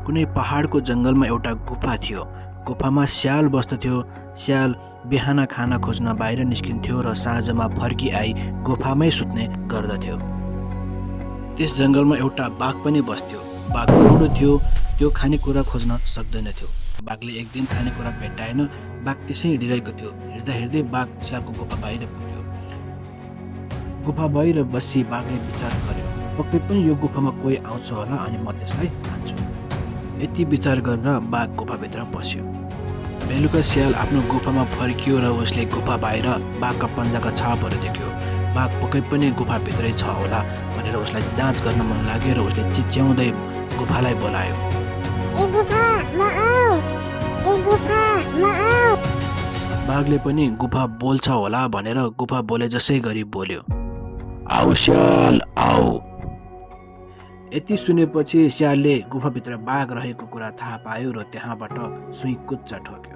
कुनै पहाडको जङ्गलमा एउटा गुफा थियो। गुफामा स्याल बस्दथ्यो। स्याल बिहान खाना खोज्न बाहिर निस्किन्थ्यो र साँझमा फर्किआई गुफामै सुत्ने गर्दथ्यो। त्यस जङ्गलमा एउटा बाघ पनि बस्थ्यो। बाघ बुढो थियो, त्यो खानेकुरा खोज्न सक्दैनथ्यो। बाघले एक दिन खानेकुरा भेट्टाएन। बाघ त्यसै हिँडिरहेको थियो। हिँड्दा हिँड्दै बाघ स्यालको गुफा बाहिर पुग्यो। गुफा बाहिर बसी बाघले विचार गर्यो, पक्कै पनि यो गुफामा कोही आउँछ होला अनि म त्यसलाई खान्छु। यति विचार गरेर बाघ गुफाभित्र पस्यो। बेलुका स्याल आफ्नो गुफामा फर्कियो र उसले गुफा बाहिर बाघका पन्जाका छापहरू देख्यो। बाघ पक्कै पनि गुफाभित्रै छ होला भनेर उसलाई जाँच गर्न मन लाग्यो र उसले चिच्याउँदै गुफालाई बोलायो। बाघले पनि गुफा बोल्छ होला भनेर गुफा बोले जसै गरी बोल्यो, आऊ स्याल आऊ। यति सुनेपछि स्यालले गुफाभित्र बाघ रहेको कुरा थाहा पायो र त्यहाँबाट सुइँकुच्चा ठोक्यो।